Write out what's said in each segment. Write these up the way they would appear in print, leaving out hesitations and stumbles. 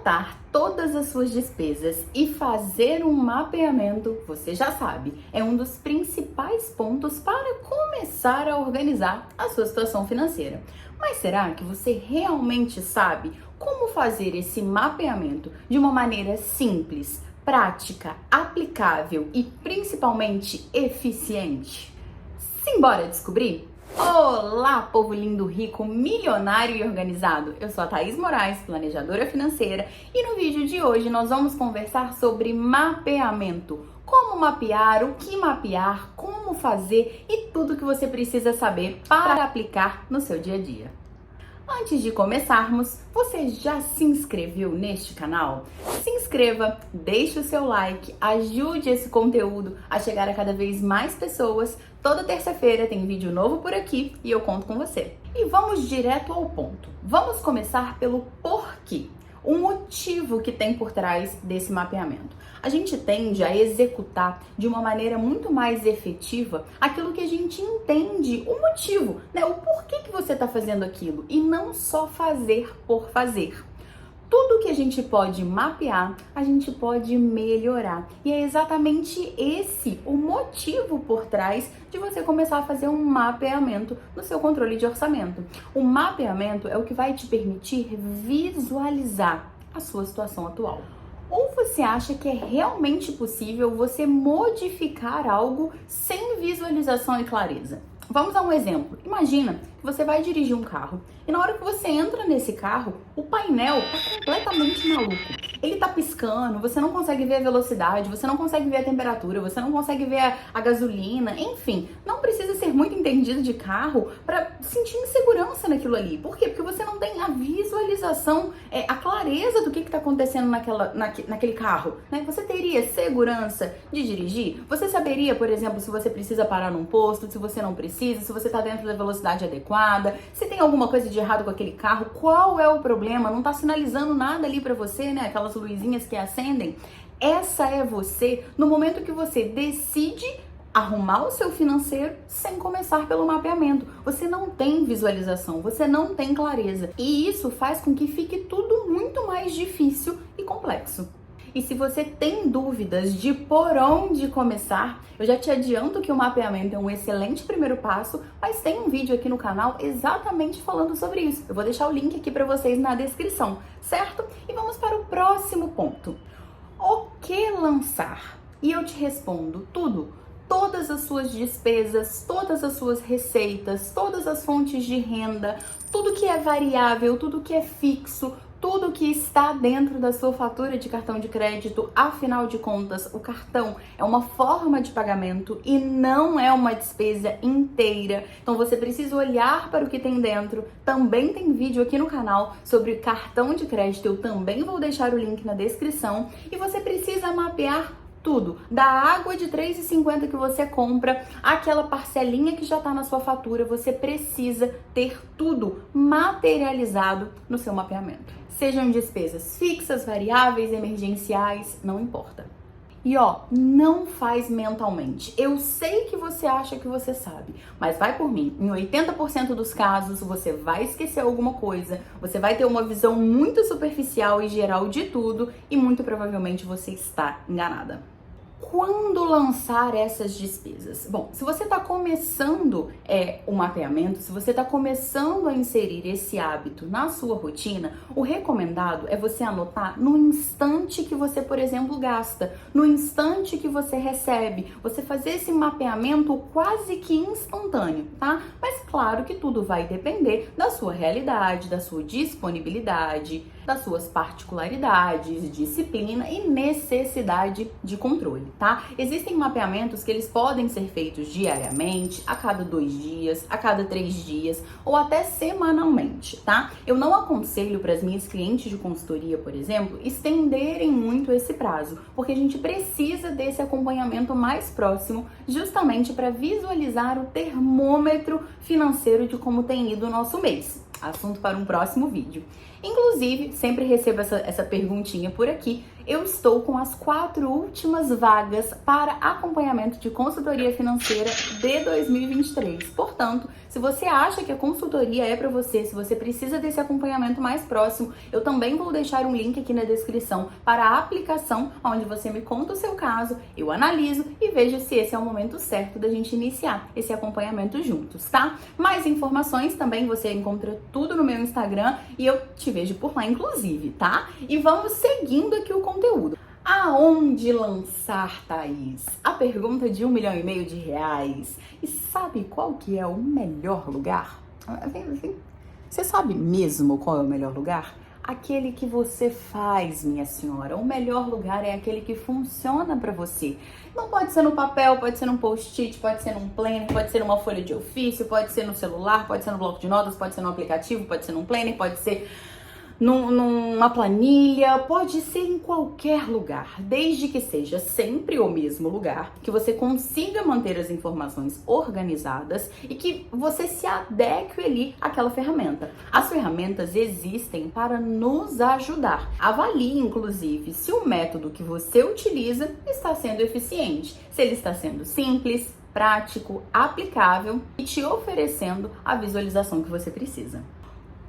Anotar todas as suas despesas e fazer um mapeamento, você já sabe, é um dos principais pontos para começar a organizar a sua situação financeira. Mas será que você realmente sabe como fazer esse mapeamento de uma maneira simples, prática, aplicável e principalmente eficiente? Simbora descobrir? Olá, povo lindo, rico, milionário e organizado! Eu sou a Thaís Moraes, planejadora financeira, e no vídeo de hoje nós vamos conversar sobre mapeamento. Como mapear, o que mapear, como fazer e tudo que você precisa saber para aplicar no seu dia a dia. Antes de começarmos, você já se inscreveu neste canal? Se inscreva, deixe o seu like, ajude esse conteúdo a chegar a cada vez mais pessoas. Toda terça-feira tem vídeo novo por aqui e eu conto com você. E vamos direto ao ponto. Vamos começar pelo porquê. O motivo que tem por trás desse mapeamento. A gente tende a executar de uma maneira muito mais efetiva aquilo que a gente entende, o motivo, né? O porquê que você está fazendo aquilo e não só fazer por fazer. Tudo que a gente pode mapear, a gente pode melhorar. E é exatamente esse o motivo por trás de você começar a fazer um mapeamento no seu controle de orçamento. O mapeamento é o que vai te permitir visualizar a sua situação atual. Ou você acha que é realmente possível você modificar algo sem visualização e clareza? Vamos a um exemplo. Imagina que você vai dirigir um carro e na hora que você entra nesse carro, o painel tá completamente maluco. Ele tá piscando, você não consegue ver a velocidade, você não consegue ver a temperatura, você não consegue ver a gasolina, enfim. Não precisa ser muito entendido de carro para sentir insegurança naquilo ali. Por quê? Porque você não tem a visualização, a clareza do que tá acontecendo naquele carro, né? Você teria segurança de dirigir? Você saberia, por exemplo, se você precisa parar num posto, se você não precisa, se você tá dentro da velocidade adequada, se tem alguma coisa de errado com aquele carro, qual é o problema? Não tá sinalizando nada ali pra você, né? Aquelas luzinhas que acendem. Essa é você no momento que você decide arrumar o seu financeiro sem começar pelo mapeamento. Você não tem visualização, você não tem clareza. E isso faz com que fique tudo muito mais difícil e complexo. E se você tem dúvidas de por onde começar, eu já te adianto que o mapeamento é um excelente primeiro passo, mas tem um vídeo aqui no canal exatamente falando sobre isso. Eu vou deixar o link aqui para vocês na descrição, certo? E vamos para o próximo ponto. O que lançar? E eu te respondo tudo. Todas as suas despesas, todas as suas receitas, todas as fontes de renda, tudo que é variável, tudo que é fixo, tudo que está dentro da sua fatura de cartão de crédito. Afinal de contas, o cartão é uma forma de pagamento e não é uma despesa inteira. Então você precisa olhar para o que tem dentro. Também tem vídeo aqui no canal sobre cartão de crédito, eu também vou deixar o link na descrição. E você precisa mapear tudo, da água de R$3,50 que você compra, aquela parcelinha que já está na sua fatura, você precisa ter tudo materializado no seu mapeamento. Sejam despesas fixas, variáveis, emergenciais, não importa. E não faz mentalmente. Eu sei que você acha que você sabe, mas vai por mim. Em 80% dos casos, você vai esquecer alguma coisa, você vai ter uma visão muito superficial e geral de tudo e muito provavelmente você está enganada. Quando lançar essas despesas? Bom, se você está começando o mapeamento, se você está começando a inserir esse hábito na sua rotina, o recomendado é você anotar no instante que você, por exemplo, gasta, no instante que você recebe, você fazer esse mapeamento quase que instantâneo, tá? Mas claro que tudo vai depender da sua realidade, da sua disponibilidade, das suas particularidades, disciplina e necessidade de controle, tá? Existem mapeamentos que eles podem ser feitos diariamente, a cada 2 dias, a cada 3 dias ou até semanalmente, tá? Eu não aconselho para as minhas clientes de consultoria, por exemplo, estenderem muito esse prazo, porque a gente precisa desse acompanhamento mais próximo, justamente para visualizar o termômetro financeiro de como tem ido o nosso mês. Assunto para um próximo vídeo. Inclusive, sempre recebo essa perguntinha por aqui. Eu estou com as 4 últimas vagas para acompanhamento de consultoria financeira de 2023. Portanto, se você acha que a consultoria é para você, se você precisa desse acompanhamento mais próximo, eu também vou deixar um link aqui na descrição para a aplicação, onde você me conta o seu caso, eu analiso e vejo se esse é o momento certo da gente iniciar esse acompanhamento juntos, tá? Mais informações também você encontra tudo no meu Instagram e eu te vejo por lá, inclusive, tá? E vamos seguindo aqui o conteúdo. Aonde lançar, Thaís? A pergunta de R$1,5 milhão. E sabe qual que é o melhor lugar? Você sabe mesmo qual é o melhor lugar? Aquele que você faz, minha senhora. O melhor lugar é aquele que funciona para você. Não pode ser no papel, pode ser num post-it, pode ser num planner, pode ser numa folha de ofício, pode ser no celular, pode ser no bloco de notas, pode ser no aplicativo, pode ser num planner, pode ser numa planilha, pode ser em qualquer lugar, desde que seja sempre o mesmo lugar, que você consiga manter as informações organizadas e que você se adeque ali àquela ferramenta. As ferramentas existem para nos ajudar. Avalie, inclusive, se o método que você utiliza está sendo eficiente, se ele está sendo simples, prático, aplicável e te oferecendo a visualização que você precisa.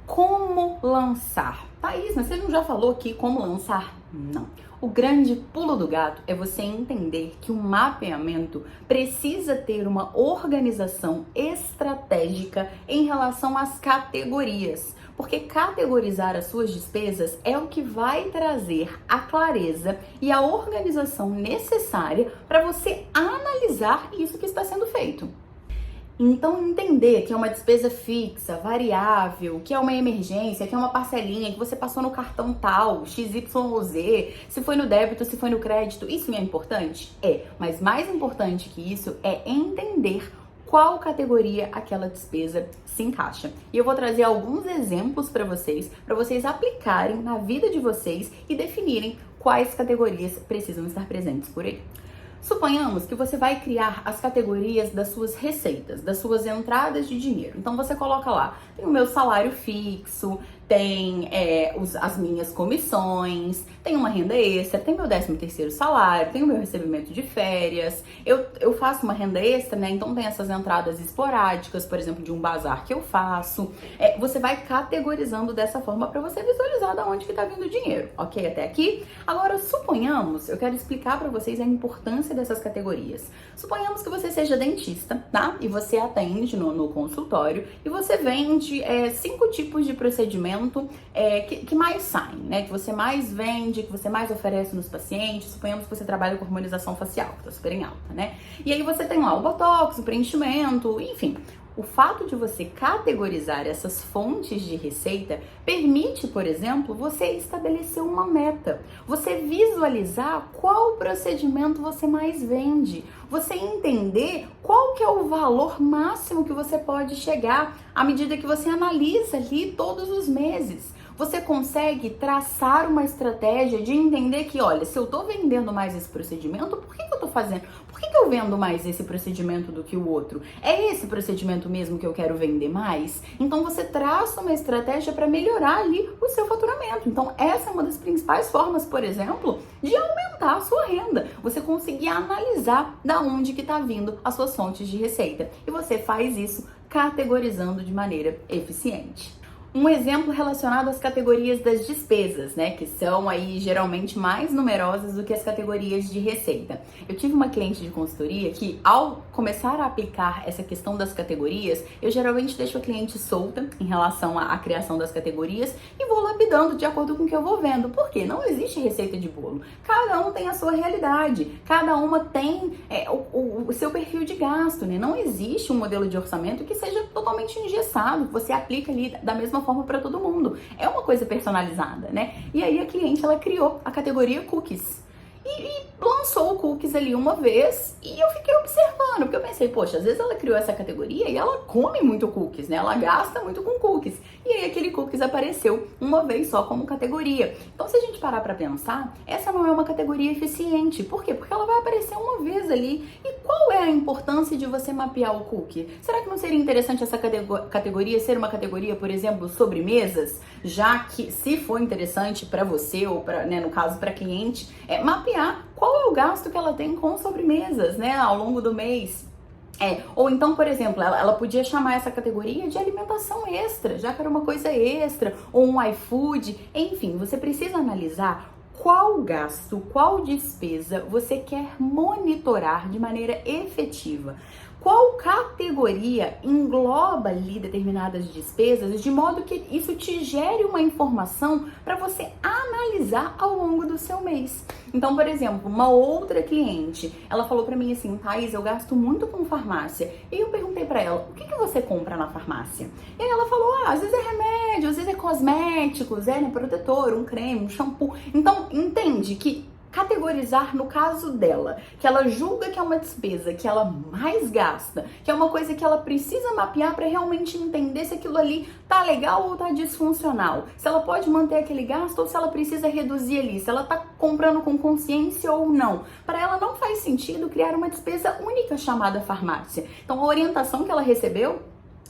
Como lançar? Thaís, mas você não já falou aqui como lançar? Não. O grande pulo do gato é você entender que o mapeamento precisa ter uma organização estratégica em relação às categorias. Porque categorizar as suas despesas é o que vai trazer a clareza e a organização necessária para você analisar isso que está sendo feito. Então, entender que é uma despesa fixa, variável, que é uma emergência, que é uma parcelinha, que você passou no cartão tal, XYZ, se foi no débito, se foi no crédito, isso é importante? É, mas mais importante que isso é entender qual categoria aquela despesa se encaixa. E eu vou trazer alguns exemplos para vocês aplicarem na vida de vocês e definirem quais categorias precisam estar presentes por aí. Suponhamos que você vai criar as categorias das suas receitas, das suas entradas de dinheiro. Então você coloca lá, tem o meu salário fixo, tem as minhas comissões, tem uma renda extra, tem meu 13º salário, tem o meu recebimento de férias, eu faço uma renda extra, né? Então tem essas entradas esporádicas, por exemplo, de um bazar que eu faço. Você vai categorizando dessa forma para você visualizar de onde que tá vindo o dinheiro, ok? Até aqui? Agora, suponhamos, eu quero explicar para vocês a importância dessas categorias. Suponhamos que você seja dentista, tá? E você atende no consultório e você vende 5 tipos de procedimento que mais saem, né? Que você mais vende, que você mais oferece nos pacientes. Suponhamos que você trabalha com harmonização facial, que tá super em alta, né? E aí você tem lá o botox, o preenchimento, enfim. O fato de você categorizar essas fontes de receita permite, por exemplo, você estabelecer uma meta, você visualizar qual procedimento você mais vende, você entender qual que é o valor máximo que você pode chegar à medida que você analisa ali todos os meses. Você consegue traçar uma estratégia de entender que, olha, se eu tô vendendo mais esse procedimento, por que eu tô fazendo? Por que eu vendo mais esse procedimento do que o outro? É esse procedimento mesmo que eu quero vender mais? Então você traça uma estratégia para melhorar ali o seu faturamento. Então essa é uma das principais formas, por exemplo, de aumentar a sua renda. Você conseguir analisar da onde que tá vindo as suas fontes de receita. E você faz isso categorizando de maneira eficiente. Um exemplo relacionado às categorias das despesas, né, que são aí geralmente mais numerosas do que as categorias de receita. Eu tive uma cliente de consultoria que, ao começar a aplicar essa questão das categorias, eu geralmente deixo a cliente solta em relação à criação das categorias e vou lapidando de acordo com o que eu vou vendo. Por quê? Não existe receita de bolo. Cada um tem a sua realidade, cada uma tem o seu perfil de gasto, né? Não existe um modelo de orçamento que seja totalmente engessado, que você aplica ali da mesma forma para todo mundo. É uma coisa personalizada, né? E aí a cliente, ela criou a categoria cookies. e lançou o cookies ali uma vez e eu fiquei observando, porque eu pensei, poxa, às vezes ela criou essa categoria e ela come muito cookies, né? Ela gasta muito com cookies. E aí aquele cookies apareceu uma vez só como categoria. Então se a gente parar pra pensar, essa não é uma categoria eficiente. Por quê? Porque ela vai aparecer uma vez ali. E qual é a importância de você mapear o cookie? Será que não seria interessante essa categoria ser uma categoria, por exemplo, sobremesas? Já que se for interessante para você ou para, né, no caso para cliente, mapear qual é o gasto que ela tem com sobremesas, né, ao longo do mês. Ou então, por exemplo, ela podia chamar essa categoria de alimentação extra, já que era uma coisa extra, ou um iFood, enfim, você precisa analisar qual gasto, qual despesa você quer monitorar de maneira efetiva. Qual categoria engloba ali determinadas despesas, de modo que isso te gere uma informação para você analisar ao longo do seu mês. Então, por exemplo, uma outra cliente, ela falou para mim assim, Thaís, eu gasto muito com farmácia. E eu perguntei para ela, o que você compra na farmácia? E aí ela falou, às vezes é remédio, às vezes é cosméticos, né, protetor, um creme, um shampoo. Então, entende que categorizar no caso dela, que ela julga que é uma despesa que ela mais gasta, que é uma coisa que ela precisa mapear para realmente entender se aquilo ali tá legal ou tá disfuncional, se ela pode manter aquele gasto ou se ela precisa reduzir ali, se ela tá comprando com consciência ou não. Para ela não faz sentido criar uma despesa única chamada farmácia. Então a orientação que ela recebeu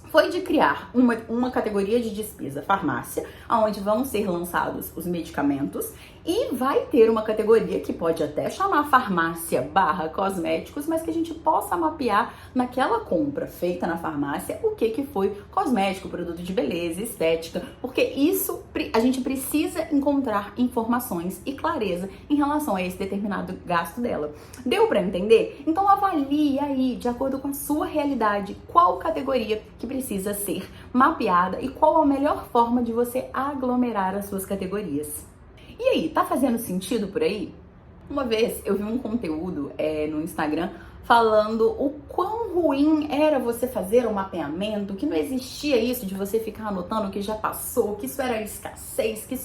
foi de criar uma categoria de despesa farmácia, onde vão ser lançados os medicamentos, e vai ter uma categoria que pode até chamar farmácia / cosméticos, mas que a gente possa mapear naquela compra feita na farmácia o que foi cosmético, produto de beleza, estética, porque isso a gente precisa encontrar informações e clareza em relação a esse determinado gasto dela. Deu para entender? Então avalie aí, de acordo com a sua realidade, qual categoria que precisa ser mapeada e qual a melhor forma de você aglomerar as suas categorias. E aí, tá fazendo sentido por aí? Uma vez eu vi um conteúdo no Instagram falando o quão ruim era você fazer um mapeamento, que não existia isso de você ficar anotando o que já passou, que isso era escassez, que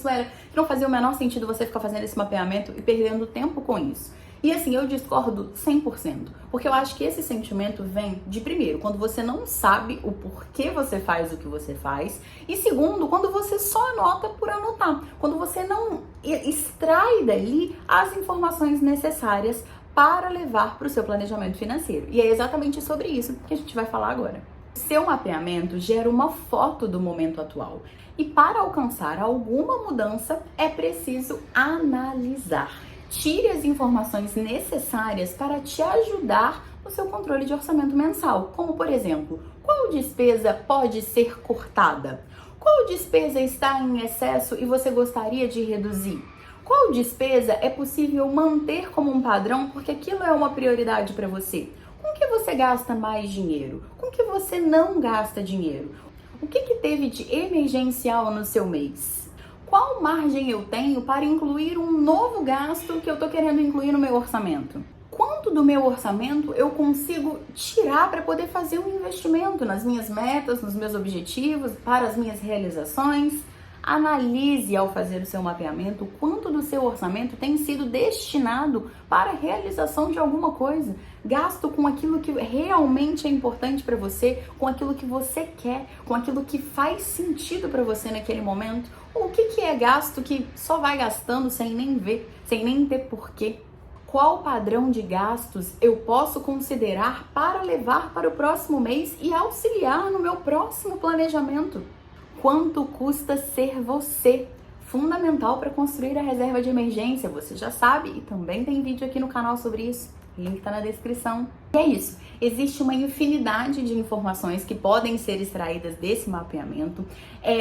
não fazia o menor sentido você ficar fazendo esse mapeamento e perdendo tempo com isso. E assim, eu discordo 100%, porque eu acho que esse sentimento vem de, primeiro, quando você não sabe o porquê você faz o que você faz, e segundo, quando você só anota por anotar, quando você não extrai dali as informações necessárias para levar para o seu planejamento financeiro. E é exatamente sobre isso que a gente vai falar agora. Seu mapeamento gera uma foto do momento atual, e para alcançar alguma mudança é preciso analisar. Tire as informações necessárias para te ajudar no seu controle de orçamento mensal, como por exemplo, qual despesa pode ser cortada? Qual despesa está em excesso e você gostaria de reduzir? Qual despesa é possível manter como um padrão porque aquilo é uma prioridade para você? Com que você gasta mais dinheiro? Com que você não gasta dinheiro? O que teve de emergencial no seu mês? Qual margem eu tenho para incluir um novo gasto que eu estou querendo incluir no meu orçamento? Quanto do meu orçamento eu consigo tirar para poder fazer um investimento nas minhas metas, nos meus objetivos, para as minhas realizações? Analise ao fazer o seu mapeamento quanto do seu orçamento tem sido destinado para a realização de alguma coisa. Gasto com aquilo que realmente é importante para você, com aquilo que você quer, com aquilo que faz sentido para você naquele momento. Ou o que é gasto que só vai gastando sem nem ver, sem nem ter porquê? Qual padrão de gastos eu posso considerar para levar para o próximo mês e auxiliar no meu próximo planejamento? Quanto custa ser você? Fundamental para construir a reserva de emergência, você já sabe, e também tem vídeo aqui no canal sobre isso. O link tá na descrição. E é isso. Existe uma infinidade de informações que podem ser extraídas desse mapeamento.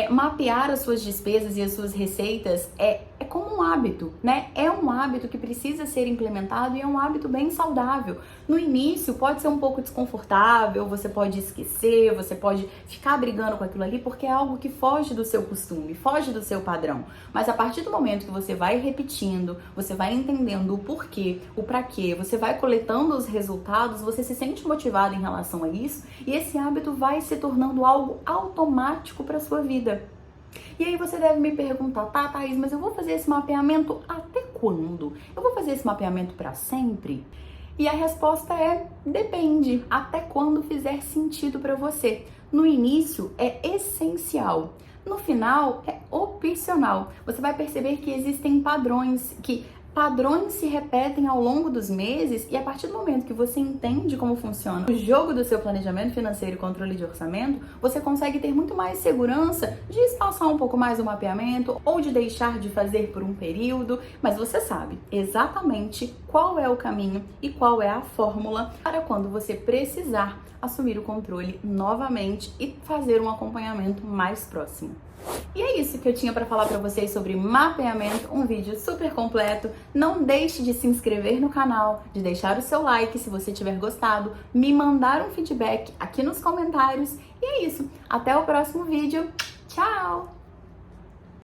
Mapear as suas despesas e as suas receitas é como um hábito, né? É um hábito que precisa ser implementado e é um hábito bem saudável. No início pode ser um pouco desconfortável, você pode esquecer, você pode ficar brigando com aquilo ali porque é algo que foge do seu costume, foge do seu padrão. Mas a partir do momento que você vai repetindo, você vai entendendo o porquê, o pra quê, você vai coletando os resultados, você se sente motivado em relação a isso e esse hábito vai se tornando algo automático para sua vida. E aí você deve me perguntar, tá, Thaís, mas eu vou fazer esse mapeamento até quando? Eu vou fazer esse mapeamento para sempre? E a resposta é: depende, até quando fizer sentido para você. No início é essencial, no final é opcional. Você vai perceber que existem padrões se repetem ao longo dos meses, e a partir do momento que você entende como funciona o jogo do seu planejamento financeiro e controle de orçamento, você consegue ter muito mais segurança de espaçar um pouco mais o mapeamento ou de deixar de fazer por um período, mas você sabe exatamente qual é o caminho e qual é a fórmula para quando você precisar assumir o controle novamente e fazer um acompanhamento mais próximo. E é isso que eu tinha para falar para vocês sobre mapeamento, um vídeo super completo. Não deixe de se inscrever no canal, de deixar o seu like se você tiver gostado, me mandar um feedback aqui nos comentários. E é isso, até o próximo vídeo. Tchau!